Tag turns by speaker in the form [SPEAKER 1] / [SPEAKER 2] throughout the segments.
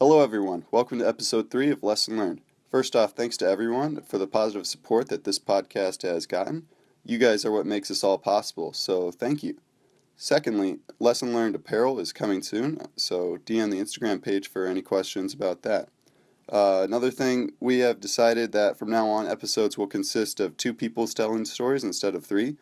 [SPEAKER 1] Hello everyone, welcome to episode 3 of Lesson Learned. First off, thanks to everyone for the positive support that this podcast has gotten. You guys are what makes this all possible, so thank you. Secondly, Lesson Learned apparel is coming soon, so DM the Instagram page for any questions about that. Another thing, we have decided that from now on episodes will consist of 2 people telling stories instead of 3.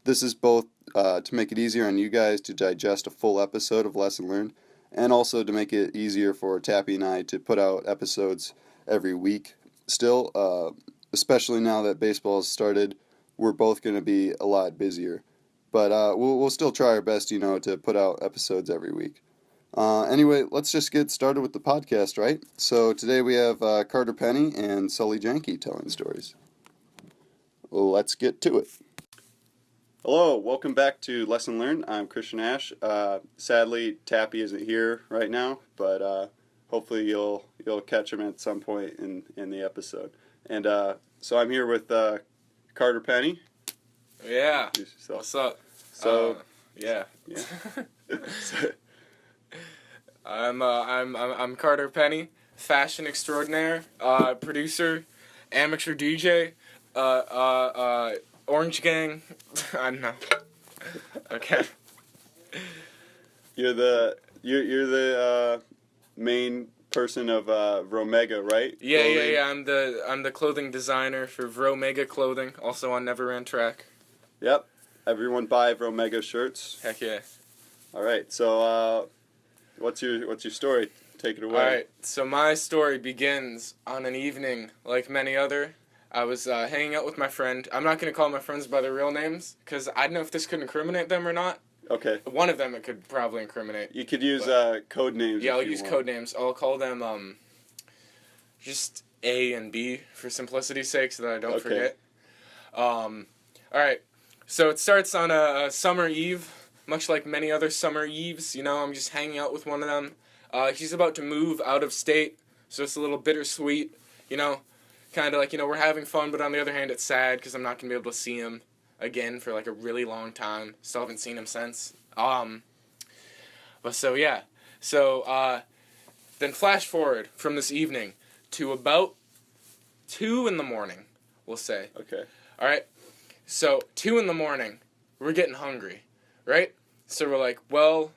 [SPEAKER 1] This is both to make it easier on you guys to digest a full episode of Lesson Learned, and also to make it easier for Tappe and I to put out episodes every week. Still, especially now that baseball has started, we're both going to be a lot busier. But we'll still try our best, to put out episodes every week. Anyway, let's just get started with the podcast, right? So today we have Carter Penny and Sully Janke telling stories. Let's get to it. Hello, welcome back to Lesson Learned. I'm Christian Ash. Sadly, Tappe isn't here right now, but hopefully you'll catch him at some point in the episode. And so I'm here with Carter Penny.
[SPEAKER 2] Yeah. What's up?
[SPEAKER 1] So
[SPEAKER 2] yeah. I'm Carter Penny, fashion extraordinaire, producer, amateur DJ, Orange Gang. I don't know. Okay.
[SPEAKER 1] You're the main person of Vromega, right?
[SPEAKER 2] Yeah. I'm the clothing designer for Vromega Clothing, also on Never Ran Track.
[SPEAKER 1] Yep. Everyone buy Vromega shirts.
[SPEAKER 2] Heck yeah.
[SPEAKER 1] All right. So what's your story? Take it away.
[SPEAKER 2] All right. So my story begins on an evening like many other. I was hanging out with my friend. I'm not going to call my friends by their real names, because I don't know if this could incriminate them or not.
[SPEAKER 1] Okay.
[SPEAKER 2] One of them it could probably incriminate.
[SPEAKER 1] You could use code names.
[SPEAKER 2] Yeah, I'll use code names. I'll call them just A and B for simplicity's sake, so that I don't forget. All right. So it starts on a summer eve, much like many other summer eves. I'm just hanging out with one of them. He's about to move out of state, so it's a little bittersweet, Kind of like, we're having fun, but on the other hand, it's sad because I'm not going to be able to see him again for, a really long time. Still haven't seen him since. But so, yeah. So, then flash forward from this evening to about 2 in the morning, we'll say.
[SPEAKER 1] Okay.
[SPEAKER 2] All right? So, 2 in the morning, we're getting hungry, right? So we're like, well,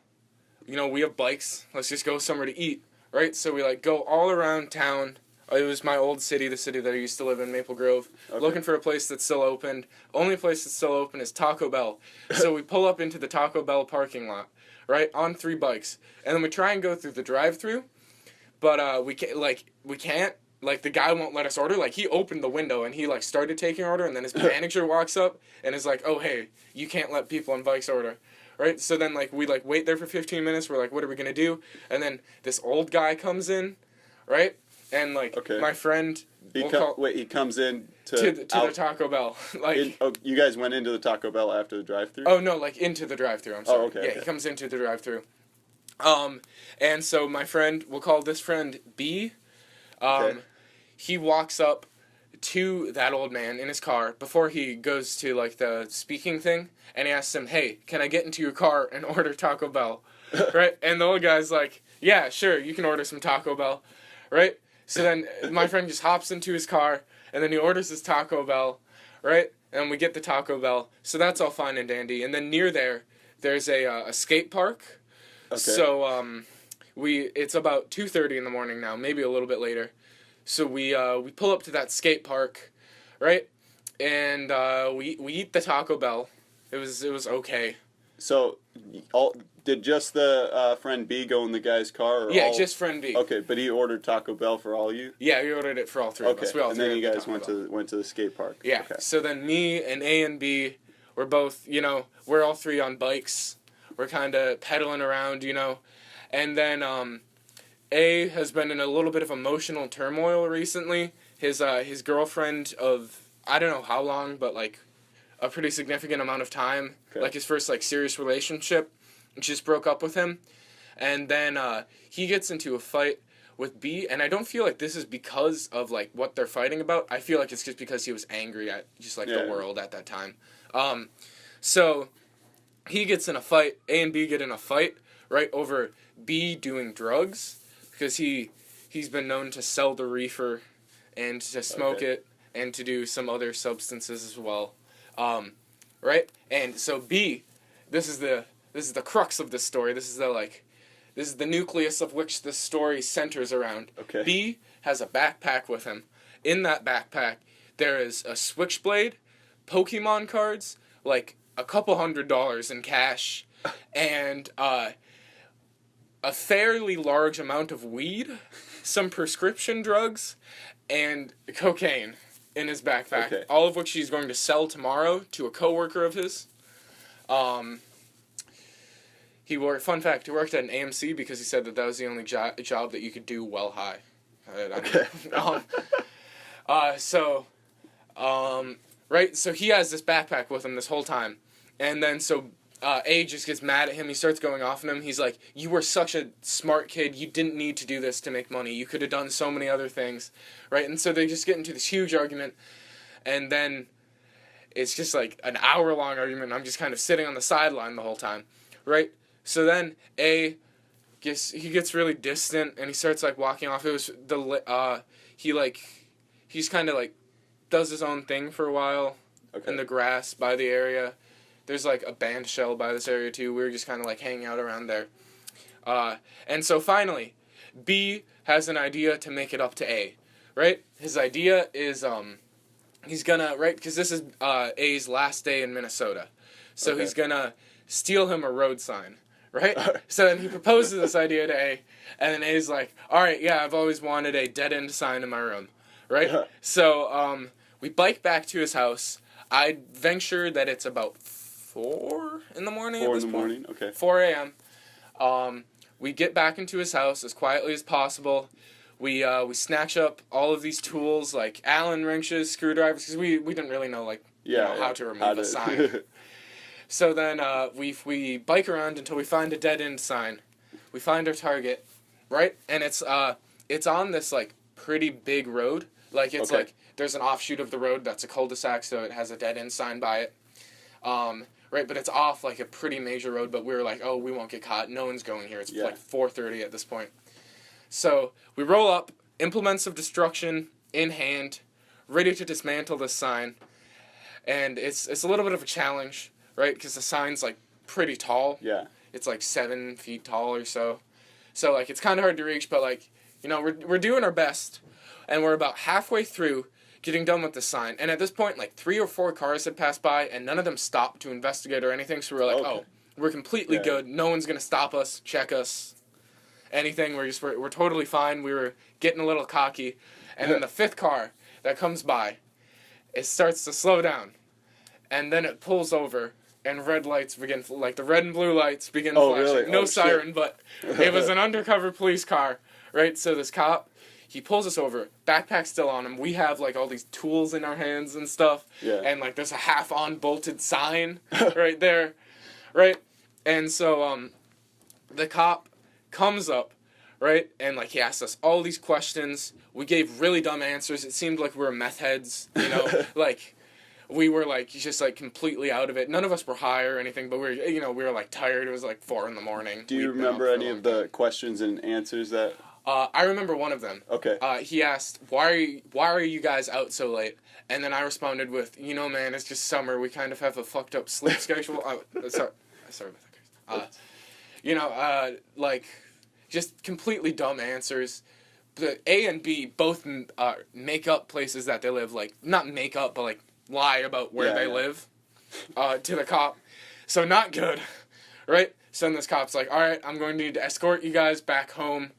[SPEAKER 2] we have bikes. Let's just go somewhere to eat, right? So we, go all around town. It was my old city, the city that I used to live in, Maple Grove, looking for a place that's still open. Only place that's still open is Taco Bell. So we pull up into the Taco Bell parking lot, right, on 3 bikes. And then we try and go through the drive-thru, but we can't. The guy won't let us order. He opened the window and he, started taking order, and then his manager walks up and is like, oh, hey, you can't let people on bikes order. Right? So then, we, wait there for 15 minutes. We're like, what are we going to do? And then this old guy comes in, right? And, my friend...
[SPEAKER 1] He comes in to
[SPEAKER 2] the Taco Bell.
[SPEAKER 1] You guys went into the Taco Bell after the drive-thru?
[SPEAKER 2] Oh, no, into the drive-thru, I'm sorry.
[SPEAKER 1] Oh, okay.
[SPEAKER 2] Yeah, he comes into the drive-thru. And so my friend, we'll call this friend B. He walks up to that old man in his car before he goes to, the speaking thing, and he asks him, hey, can I get into your car and order Taco Bell? Right? And the old guy's like, yeah, sure, you can order some Taco Bell. Right? So then my friend just hops into his car, and then he orders his Taco Bell, right? And we get the Taco Bell. So that's all fine and dandy. And then near there's a skate park.
[SPEAKER 1] Okay.
[SPEAKER 2] So it's about 2:30 in the morning now, maybe a little bit later. So we pull up to that skate park, right? And we eat the Taco Bell. It was okay.
[SPEAKER 1] So did just the friend B go in the guy's car?
[SPEAKER 2] Yeah, just friend B.
[SPEAKER 1] Okay, but he ordered Taco Bell for all you?
[SPEAKER 2] Yeah, he ordered it for all 3 of us. We all
[SPEAKER 1] and then you guys went to the skate park.
[SPEAKER 2] Yeah.
[SPEAKER 1] Okay.
[SPEAKER 2] So then me and A and B, we're both, we're all 3 on bikes. We're kind of pedaling around, And then A has been in a little bit of emotional turmoil recently. His girlfriend of, I don't know how long, but a pretty significant amount of time. Okay. His first serious relationship, just broke up with him. And then he gets into a fight with B, and I don't feel like this is because of what they're fighting about. I feel like it's just because he was angry at just the world at that time. So he gets in a fight, A and B get in a fight, right, over B doing drugs, because he he's been known to sell the reefer and to smoke it and to do some other substances as well. Right? And so B, this is the crux of this story. This is the nucleus of which this story centers around.
[SPEAKER 1] Okay.
[SPEAKER 2] B has a backpack with him. In that backpack, there is a switchblade, Pokemon cards, like a couple $100 in cash, and a fairly large amount of weed, some prescription drugs, and cocaine in his backpack.
[SPEAKER 1] Okay.
[SPEAKER 2] All of which he's going to sell tomorrow to a coworker of his. Fun fact, he worked at an AMC because he said that was the only job that you could do while high. Right, so he has this backpack with him this whole time. And then A just gets mad at him. He starts going off on him. He's like, you were such a smart kid. You didn't need to do this to make money. You could have done so many other things. Right, and so they just get into this huge argument. And then it's just like an hour-long argument. I'm just kind of sitting on the sideline the whole time. Right, so then A gets really distant and he starts like walking off. It was he's kind of like does his own thing for a while in the grass by the area. There's like a band shell by this area too. We were just kind of like hanging out around there. And so finally, B has an idea to make it up to A. Right? His idea is he's gonna, right, because this is A's last day in Minnesota. So he's gonna steal him a road sign. Right? So then he proposes this idea to A, and then A's like, all right, yeah, I've always wanted a dead-end sign in my room. Right? So we bike back to his house. I venture that it's about 4 in the morning.
[SPEAKER 1] 4 in the morning, okay.
[SPEAKER 2] 4 a.m. We get back into his house as quietly as possible. We snatch up all of these tools, like Allen wrenches, screwdrivers, because we didn't really know, like, how to remove a sign. So then we bike around until we find a dead-end sign. We find our target, right? And it's on this, like, pretty big road. Like, it's like, there's an offshoot of the road that's a cul-de-sac, so it has a dead-end sign by it. Right, but it's off, like, a pretty major road, but we were like, oh, we won't get caught. No one's going here. It's like 4:30 at this point. So we roll up, implements of destruction in hand, ready to dismantle this sign. And it's a little bit of a challenge, right, because the sign's, like, pretty tall.
[SPEAKER 1] Yeah.
[SPEAKER 2] It's, like, 7 feet tall or so. So, like, it's kind of hard to reach, but, like, you know, we're doing our best. And we're about halfway through getting done with the sign. And at this point, like, 3 or 4 cars had passed by, and none of them stopped to investigate or anything. So we were like, oh, we're completely good. No one's going to stop us, check us, anything. We're totally fine. We were getting a little cocky. And then the 5th car that comes by, it starts to slow down. And then it pulls over, and red lights begin, like, the red and blue lights begin flashing.
[SPEAKER 1] Really?
[SPEAKER 2] No siren, but it was an undercover police car, right? So this cop, he pulls us over, backpack still on him. We have, like, all these tools in our hands and stuff.
[SPEAKER 1] Yeah.
[SPEAKER 2] And, like, there's a half-on bolted sign right there, right? And so the cop comes up, right? And, like, he asks us all these questions. We gave really dumb answers. It seemed like we were meth heads, you know? Like, we were, like, just, like, completely out of it. None of us were high or anything, but we were, like, tired. It was, like, 4 in the morning.
[SPEAKER 1] Do you remember any of the questions and answers that...
[SPEAKER 2] I remember one of them.
[SPEAKER 1] Okay.
[SPEAKER 2] He asked, why are you guys out so late? And then I responded with, man, it's just summer. We kind of have a fucked up sleep schedule. Sorry about that, like, just completely dumb answers. The A and B both make up places that they live. Like, not make up, but, like, lie about where they live to the cop. So not good, right? So then this cop's like, all right, I'm going to need to escort you guys back home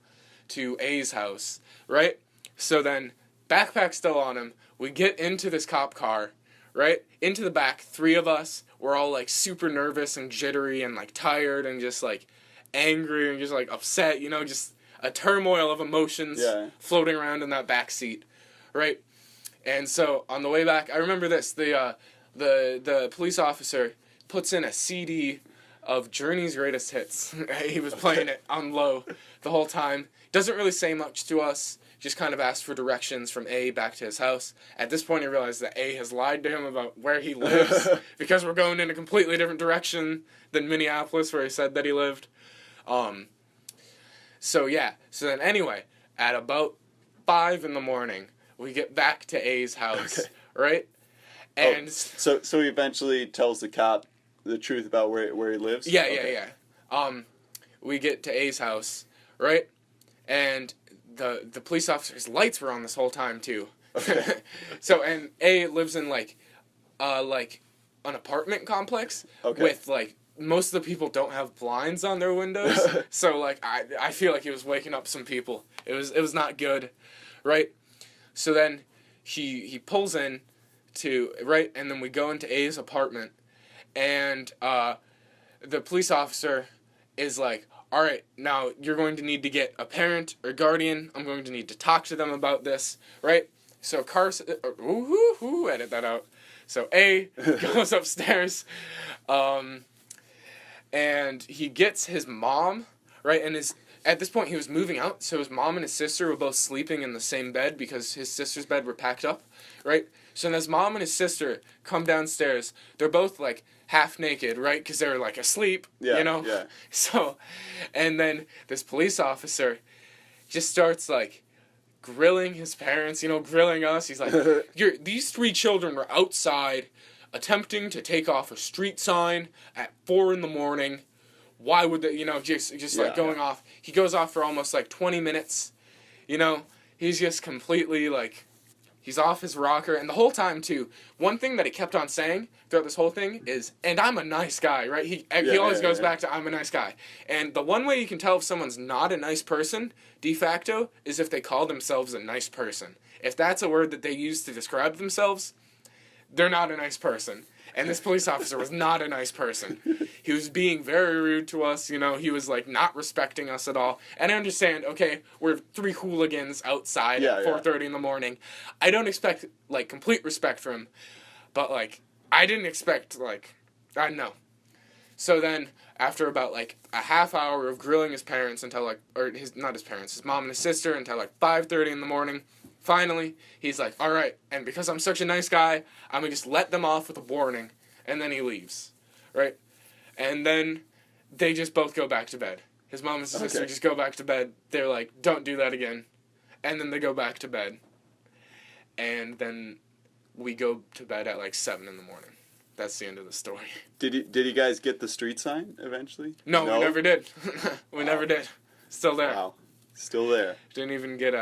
[SPEAKER 2] to A's house, right? So then, backpack still on him, we get into this cop car, right? Into the back, 3 of us, we're all, like, super nervous and jittery and, like, tired and just, like, angry and just, like, upset, just a turmoil of emotions floating around in that back seat, right? And so, on the way back, I remember this, the police officer puts in a CD of Journey's Greatest Hits. He was playing it on low the whole time. Doesn't really say much to us. Just kind of asked for directions from A back to his house. At this point, he realized that A has lied to him about where he lives because we're going in a completely different direction than Minneapolis, where he said that he lived. So then anyway, at about 5 in the morning, we get back to A's house, right? And
[SPEAKER 1] so he eventually tells the cop the truth about where he lives?
[SPEAKER 2] Yeah. We get to A's house, right? And the police officer's lights were on this whole time too.
[SPEAKER 1] Okay.
[SPEAKER 2] So, and A lives in like an apartment complex with like most of the people don't have blinds on their windows. So like I feel like he was waking up some people. It was not good, right? So then he pulls in to right, and then we go into A's apartment, and the police officer is like, all right, now you're going to need to get a parent or guardian. I'm going to need to talk to them about this, right? So Carson, edit that out. So A goes upstairs, and he gets his mom, right? And at this point he was moving out, so his mom and his sister were both sleeping in the same bed because his sister's bed were packed up, right? So then his mom and his sister come downstairs. They're both like half naked, right? Because they're like asleep, you know?
[SPEAKER 1] Yeah.
[SPEAKER 2] So, and then this police officer just starts like grilling his parents, grilling us. He's like, these 3 children were outside attempting to take off a street sign at 4 in the morning. Why would they, just like going off. He goes off for almost like 20 minutes, he's just completely like, he's off his rocker. And the whole time, too, one thing that he kept on saying throughout this whole thing is, and I'm a nice guy, right? He always goes back to, I'm a nice guy. And the one way you can tell if someone's not a nice person, de facto, is if they call themselves a nice person. If that's a word that they use to describe themselves, they're not a nice person. And this police officer was not a nice person. He was being very rude to us, he was like not respecting us at all. And I understand, okay, we're 3 hooligans outside at 4:30 in the morning. I don't expect like complete respect from him, but like I didn't expect like, I don't know. So then after about like a half hour of grilling his parents until like, or his mom and his sister until like 5:30 in the morning, finally, he's like, all right, and because I'm such a nice guy, I'm going to just let them off with a warning, and then he leaves, right? And then they just both go back to bed. His mom and his sister just go back to bed. They're like, don't do that again. And then they go back to bed. And then we go to bed at like 7 in the morning. That's the end of the story.
[SPEAKER 1] Did you guys get the street sign eventually?
[SPEAKER 2] No? We never did. We never did. Still there.
[SPEAKER 1] Wow. Still there.
[SPEAKER 2] Didn't even get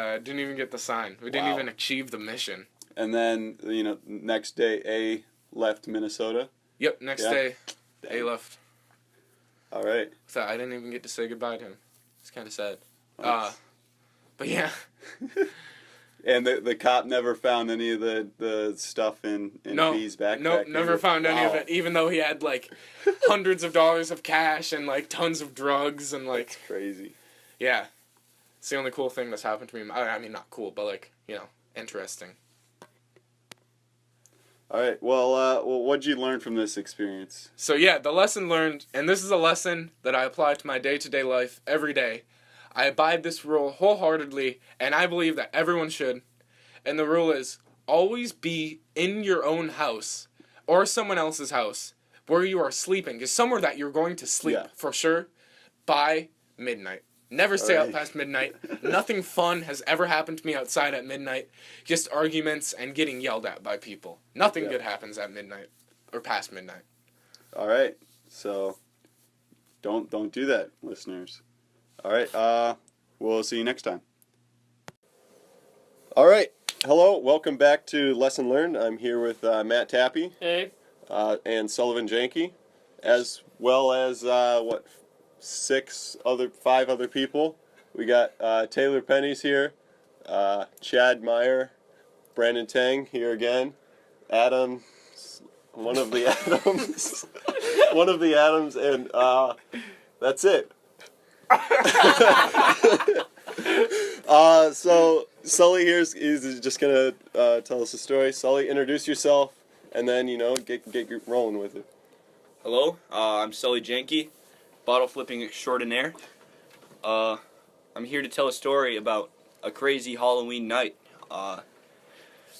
[SPEAKER 2] the sign. We didn't even achieve the mission.
[SPEAKER 1] And then next day A left Minnesota.
[SPEAKER 2] Yep. Next day, A left.
[SPEAKER 1] All right.
[SPEAKER 2] So I didn't even get to say goodbye to him. It's kind of sad. But yeah.
[SPEAKER 1] And the cop never found any of the stuff in B's backpack?
[SPEAKER 2] Nope, never found any of it, even though he had, like, hundreds of dollars of cash and, like, tons of drugs and, like...
[SPEAKER 1] That's crazy.
[SPEAKER 2] Yeah. It's the only cool thing that's happened to me. I mean, not cool, but, like, interesting.
[SPEAKER 1] All right. Well, what'd you learn from this experience?
[SPEAKER 2] So, yeah, the lesson learned, and this is a lesson that I apply to my day-to-day life every day. I abide this rule wholeheartedly, and I believe that everyone should. And the rule is, always be in your own house, or someone else's house, where you are sleeping, just somewhere that you're going to sleep, for sure, by midnight. Never stay out past midnight. Nothing fun has ever happened to me outside at midnight. Just arguments and getting yelled at by people. Nothing good happens at midnight, or past midnight.
[SPEAKER 1] All right. So, don't do that, listeners. All right, we'll see you next time. All right, hello, welcome back to Lesson Learned. I'm here with Matt Tappe.
[SPEAKER 3] Hey.
[SPEAKER 1] And Sullivan Janke, as well as, 5 other people. We got Taylor Penny's here, Chad Meyer, Brandon Tang here again, Adam, one of the Adams, and that's it. So Sully here is just gonna tell us a story. Sully, introduce yourself, and then get rolling with it.
[SPEAKER 3] Hello, I'm Sully Janke, bottle flipping extraordinaire. I'm here to tell a story about a crazy Halloween night.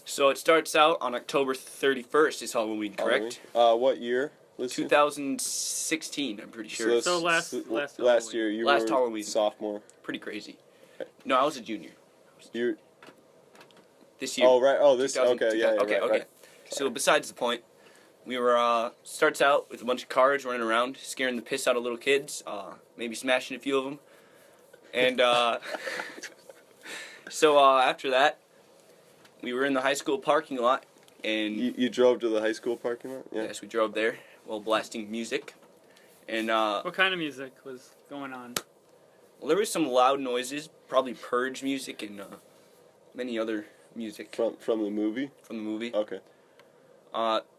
[SPEAKER 3] So it starts out on October 31st is Halloween, correct?
[SPEAKER 1] What year?
[SPEAKER 3] 2016, I'm pretty sure.
[SPEAKER 4] So last
[SPEAKER 1] year you
[SPEAKER 3] last
[SPEAKER 1] were
[SPEAKER 3] Halloween.
[SPEAKER 1] sophomore.
[SPEAKER 3] Pretty crazy. No, I was a junior.
[SPEAKER 1] You.
[SPEAKER 3] This year.
[SPEAKER 1] Oh right. Oh this.
[SPEAKER 3] 2000
[SPEAKER 1] Okay. Yeah.
[SPEAKER 3] Okay.
[SPEAKER 1] Right,
[SPEAKER 3] Okay.
[SPEAKER 1] right.
[SPEAKER 3] So besides the point, we were starts out with a bunch of cars running around, scaring the piss out of little kids, maybe smashing a few of them, and so after that, we were in the high school parking lot, and
[SPEAKER 1] You drove to the high school parking lot. Yeah.
[SPEAKER 3] yes, we drove there while blasting music, and
[SPEAKER 4] What kind of music was going on?
[SPEAKER 3] well, there was some loud noises, probably Purge music and many other music
[SPEAKER 1] From the movie.
[SPEAKER 3] from the movie.
[SPEAKER 1] Okay.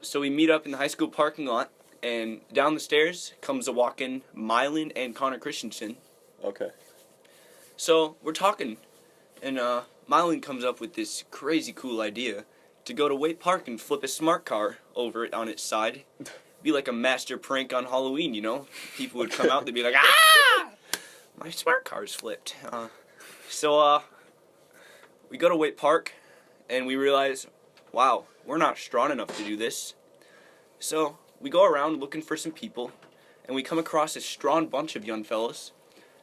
[SPEAKER 3] So we meet up in the high school parking lot, and down the stairs comes a walk-in Mylan and Connor Christensen.
[SPEAKER 1] Okay.
[SPEAKER 3] So we're talking, and Mylan comes up with this crazy cool idea to go to Waite Park and flip a smart car over it on its side. Be like a master prank on Halloween, you know? People would come out, they'd be like, ah! My smart car's flipped. So we go to Waite Park, and we realize, wow, we're not strong enough to do this. So we go around looking for some people, and we come across a strong bunch of young fellas.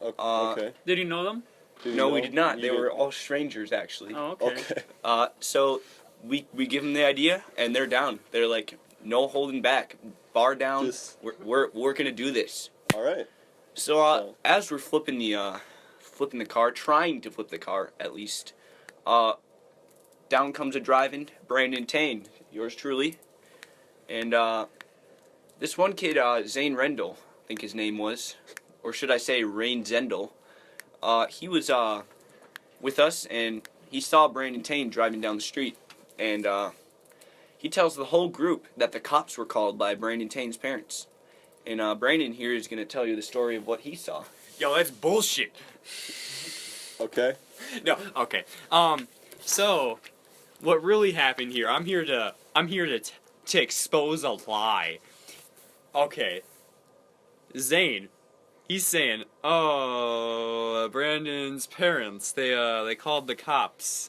[SPEAKER 1] Okay.
[SPEAKER 4] Did you know them?
[SPEAKER 3] No, we did not.
[SPEAKER 1] You
[SPEAKER 3] They
[SPEAKER 1] didn't?
[SPEAKER 3] were all strangers, actually.
[SPEAKER 4] Oh, okay.
[SPEAKER 1] Okay.
[SPEAKER 3] So we give them the idea, and they're down. They're like, no holding back, bar down.
[SPEAKER 1] Just-
[SPEAKER 3] We're gonna do this.
[SPEAKER 1] All right.
[SPEAKER 3] So as we're flipping the car, trying to flip the car at least, down comes a driving Brandon Tane, yours truly, and this one kid, Zane Rendell, I think his name was, or should I say Rain Zendel. He was with us, and he saw Brandon Tane driving down the street, and he tells the whole group that the cops were called by Brandon Tane's parents. And Brandon here is going to tell you the story of what he saw.
[SPEAKER 5] Yo, that's bullshit.
[SPEAKER 1] Okay.
[SPEAKER 5] No, okay. So what really happened here? I'm here to expose a lie. Okay. Zane, he's saying, "Oh, Brandon's parents, they called the cops.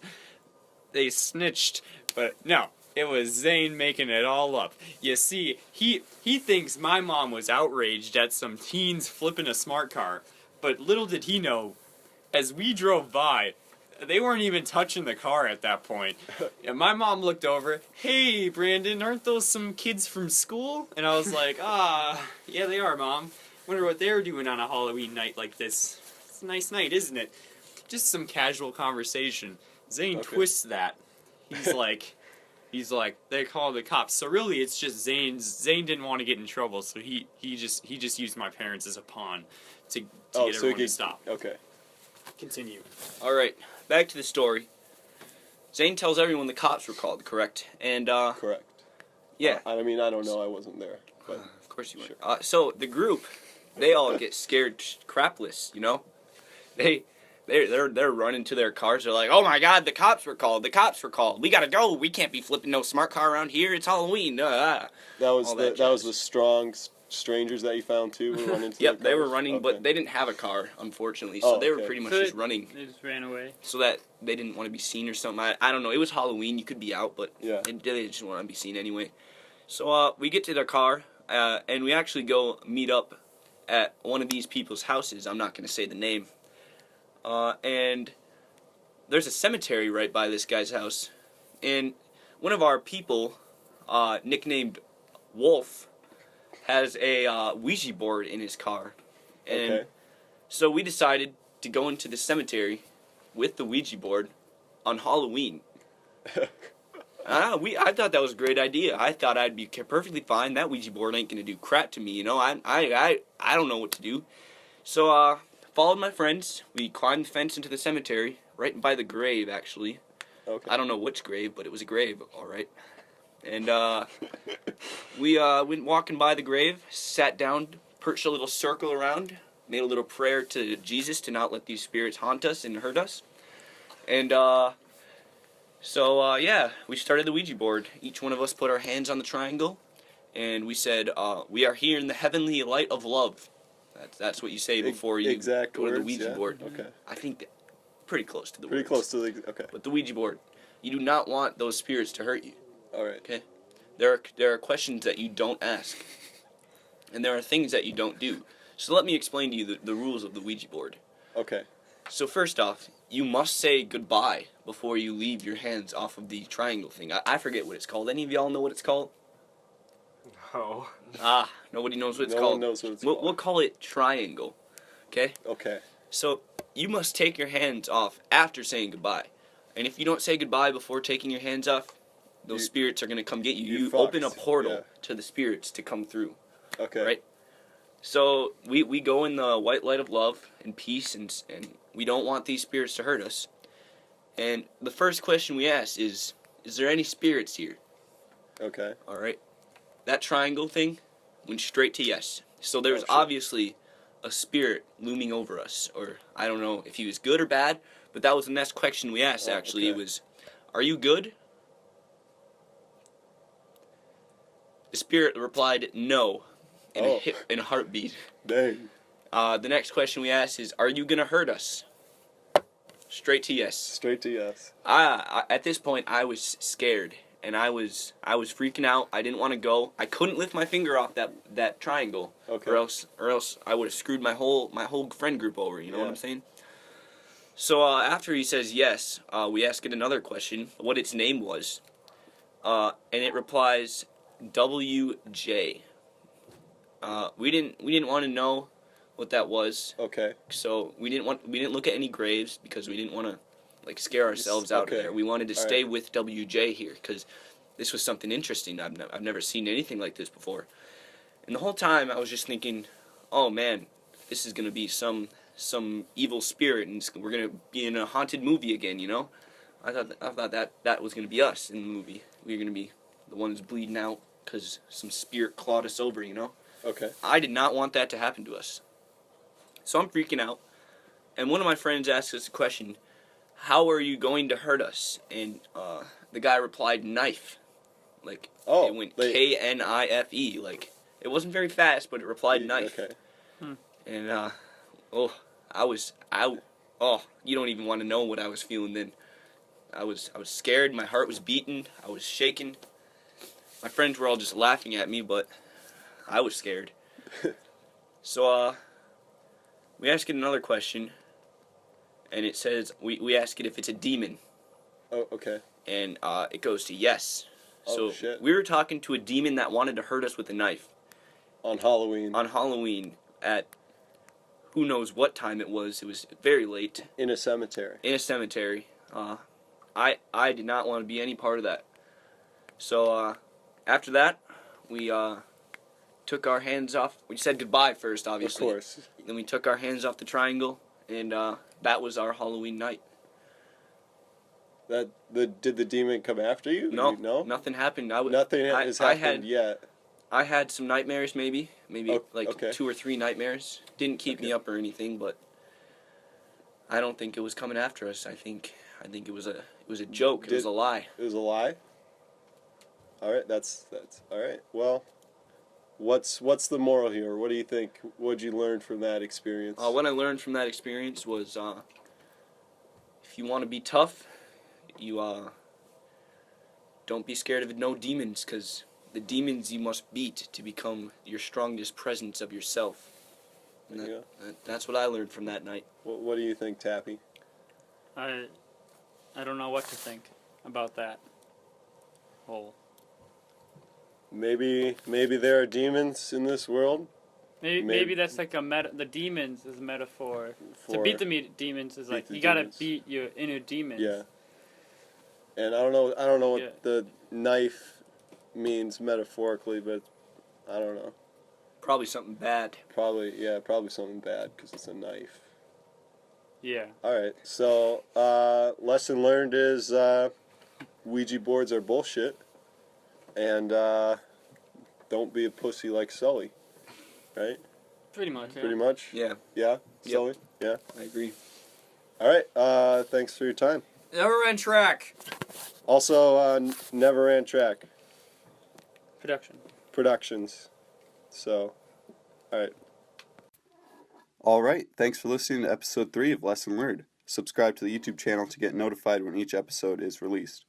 [SPEAKER 5] They snitched." But no, it was Zane making it all up. You see, he thinks my mom was outraged at some teens flipping a smart car. But little did he know, as we drove by, they weren't even touching the car at that point. And my mom looked over, "Hey, Brandon, aren't those some kids from school?" And I was like, yeah, they are, Mom. Wonder what they're doing on a Halloween night like this. It's a nice night, isn't it? Just some casual conversation. Zane
[SPEAKER 1] Okay.
[SPEAKER 5] twists that. He's like, they called the cops. So really, it's just Zane didn't want to get in trouble, so he just used my parents as a pawn to get everyone to stop.
[SPEAKER 1] Okay.
[SPEAKER 5] Continue.
[SPEAKER 3] All right, back to the story. Zane tells everyone the cops were called, correct? And
[SPEAKER 1] Correct.
[SPEAKER 3] yeah,
[SPEAKER 1] I mean, I don't know. I wasn't there, but
[SPEAKER 3] of course you weren't. So the group, they all get scared crapless, you know. They're running to their cars. They're like, "Oh my God, the cops were called! The cops were called! We gotta go! We can't be flipping no smart car around here! It's Halloween!"
[SPEAKER 1] that was
[SPEAKER 3] All
[SPEAKER 1] the
[SPEAKER 3] that
[SPEAKER 1] that was
[SPEAKER 3] jazz.
[SPEAKER 1] the strong strangers that you found too. Who run into
[SPEAKER 3] Yep,
[SPEAKER 1] their
[SPEAKER 3] they were
[SPEAKER 1] cars?
[SPEAKER 3] running,
[SPEAKER 1] Okay.
[SPEAKER 3] but they didn't have a car, unfortunately. So
[SPEAKER 1] Oh,
[SPEAKER 3] they were
[SPEAKER 1] okay.
[SPEAKER 3] pretty much
[SPEAKER 4] So
[SPEAKER 3] just running,
[SPEAKER 4] They just ran away.
[SPEAKER 3] so that they didn't want to be seen or something. I don't know. It was Halloween. You could be out, but
[SPEAKER 1] Yeah.
[SPEAKER 3] they just didn't want to be seen anyway. So we get to their car, and we actually go meet up at one of these people's houses. I'm not going to say the name. And there's a cemetery right by this guy's house. And one of our people, nicknamed Wolf, has a Ouija board in his car. And
[SPEAKER 1] Okay.
[SPEAKER 3] so we decided to go into the cemetery with the Ouija board on Halloween. I thought that was a great idea. I thought I'd be perfectly fine. That Ouija board ain't gonna do crap to me, you know. I don't know what to do. So followed my friends. We climbed the fence into the cemetery, right by the grave, actually.
[SPEAKER 1] Okay.
[SPEAKER 3] I don't know which grave, but it was a grave, all right. And we went walking by the grave, sat down, perched a little circle around, made a little prayer to Jesus to not let these spirits haunt us and hurt us. And so yeah, we started the Ouija board. Each one of us put our hands on the triangle, and we said, "We are here in the heavenly light of love." That's what you say before you
[SPEAKER 1] exact
[SPEAKER 3] go to the
[SPEAKER 1] words,
[SPEAKER 3] Ouija
[SPEAKER 1] yeah.
[SPEAKER 3] board.
[SPEAKER 1] Okay.
[SPEAKER 3] I think that pretty close to the
[SPEAKER 1] Pretty
[SPEAKER 3] words.
[SPEAKER 1] close to the. Okay.
[SPEAKER 3] But the Ouija board, you do not want those spirits to hurt you.
[SPEAKER 1] All right.
[SPEAKER 3] Okay, there are questions that you don't ask, and there are things that you don't do. So let me explain to you the rules of the Ouija board.
[SPEAKER 1] Okay.
[SPEAKER 3] So first off, you must say goodbye before you leave your hands off of the triangle thing. I forget what it's called. Any of y'all know what it's called?
[SPEAKER 1] No.
[SPEAKER 3] Nobody knows what it's
[SPEAKER 1] No
[SPEAKER 3] called.
[SPEAKER 1] one knows what it's
[SPEAKER 3] We'll
[SPEAKER 1] called.
[SPEAKER 3] call it triangle. Okay?
[SPEAKER 1] Okay.
[SPEAKER 3] So you must take your hands off after saying goodbye. And if you don't say goodbye before taking your hands off, those spirits are going to come get you. You open a portal to the spirits to come through.
[SPEAKER 1] Okay.
[SPEAKER 3] Right? So we go in the white light of love and peace, and we don't want these spirits to hurt us. And the first question we ask is there any spirits here?
[SPEAKER 1] Okay.
[SPEAKER 3] All right. That triangle thing went straight to yes. So there was
[SPEAKER 1] shit.
[SPEAKER 3] obviously a spirit looming over us, or I don't know if he was good or bad, but that was the next question we asked, actually.
[SPEAKER 1] Okay.
[SPEAKER 3] It was, are you good? The spirit replied, no, in a heartbeat.
[SPEAKER 1] Dang.
[SPEAKER 3] The next question we asked is, are you going to hurt us? Straight to yes.
[SPEAKER 1] Straight to yes.
[SPEAKER 3] At this point, I was scared, and I was freaking out. I didn't want to go. I couldn't lift my finger off that triangle,
[SPEAKER 1] Okay.
[SPEAKER 3] or else I would have screwed my whole friend group over. You know what
[SPEAKER 1] Yeah.
[SPEAKER 3] I'm saying? So after he says yes, we ask it another question, what its name was, and it replies WJ. We didn't want to know what that was.
[SPEAKER 1] Okay.
[SPEAKER 3] So we didn't look at any graves because we didn't want to scare ourselves out of there. We wanted to stay with WJ here because this was something interesting. I've never seen anything like this before. And the whole time I was just thinking, oh man, this is gonna be some evil spirit, and we're gonna be in a haunted movie again. You know, I thought that was gonna be us in the movie. We were gonna be the ones bleeding out because some spirit clawed us over. You know.
[SPEAKER 1] Okay.
[SPEAKER 3] I did not want that to happen to us. So I'm freaking out. And one of my friends asked us a question, how are you going to hurt us? And the guy replied, knife. It went K-N-I-F-E. It wasn't very fast, but it replied knife.
[SPEAKER 1] Okay.
[SPEAKER 3] And, you don't even want to know what I was feeling then. I was scared, my heart was beating, I was shaking. My friends were all just laughing at me, but I was scared. So, we ask it another question, and it says, we ask it if it's a demon,
[SPEAKER 1] Oh, okay.
[SPEAKER 3] and it goes to yes.
[SPEAKER 1] Oh,
[SPEAKER 3] So,
[SPEAKER 1] shit.
[SPEAKER 3] we were talking to a demon that wanted to hurt us with a knife.
[SPEAKER 1] On Halloween.
[SPEAKER 3] On Halloween, at who knows what time it was very late.
[SPEAKER 1] In a cemetery.
[SPEAKER 3] In a cemetery. I did not want to be any part of that. So, after that, we took our hands off. We said goodbye first, obviously.
[SPEAKER 1] Of course.
[SPEAKER 3] Then we took our hands off the triangle, and that was our Halloween night.
[SPEAKER 1] Did the demon come after you?
[SPEAKER 3] No,
[SPEAKER 1] No?
[SPEAKER 3] nothing happened.
[SPEAKER 1] Nothing has happened yet.
[SPEAKER 3] I had some nightmares, maybe
[SPEAKER 1] Okay.
[SPEAKER 3] 2 or 3 nightmares. Didn't keep me up or anything, but I don't think it was coming after us. I think it was a joke. It was a lie.
[SPEAKER 1] It was a lie? Alright, that's alright. Well, what's the moral here? What do you think? What'd you learn from that experience?
[SPEAKER 3] What I learned from that experience was if you want to be tough, you don't be scared of no demons, because the demons you must beat to become your strongest presence of yourself. And that's what I learned from that night.
[SPEAKER 1] What do you think, Tappe?
[SPEAKER 4] I don't know what to think about that whole.
[SPEAKER 1] Maybe there are demons in this world.
[SPEAKER 4] Maybe that's like the demons is a metaphor. To beat the demons is like
[SPEAKER 1] the
[SPEAKER 4] you gotta
[SPEAKER 1] demons.
[SPEAKER 4] beat your inner demons.
[SPEAKER 1] Yeah. And I don't know what the knife means metaphorically, but I don't know.
[SPEAKER 3] Probably something bad.
[SPEAKER 1] Probably something bad because it's a knife.
[SPEAKER 4] Yeah.
[SPEAKER 1] All right. So, lesson learned is Ouija boards are bullshit, and don't be a pussy like Sully. Right?
[SPEAKER 4] Pretty much. Yeah.
[SPEAKER 1] Pretty much.
[SPEAKER 3] Yeah,
[SPEAKER 1] Yeah.
[SPEAKER 3] Yep.
[SPEAKER 1] Sully. Yeah.
[SPEAKER 3] I agree.
[SPEAKER 1] All right. Thanks for your time.
[SPEAKER 3] Never ran track.
[SPEAKER 1] Also, never ran track productions. So, all right. All right. Thanks for listening to episode 3 of Lesson Learned. Subscribe to the YouTube channel to get notified when each episode is released.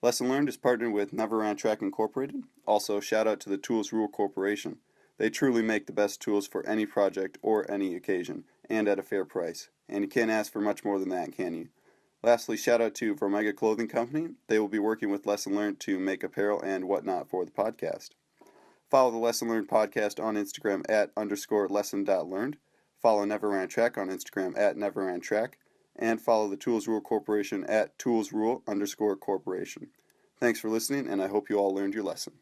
[SPEAKER 1] Lesson Learned is partnered with Never Ran Track Incorporated. Also, shout out to the Tools Rule Corporation. They truly make the best tools for any project or any occasion, and at a fair price. And you can't ask for much more than that, can you? Lastly, shout out to Vromega Clothing Company. They will be working with Lesson Learned to make apparel and whatnot for the podcast. Follow the Lesson Learned podcast on Instagram @_lesson.learned. Follow Never Ran Track on Instagram @NeverRanTrack. And follow the Tools Rule Corporation @ToolsRule_Corporation. Thanks for listening, and I hope you all learned your lesson.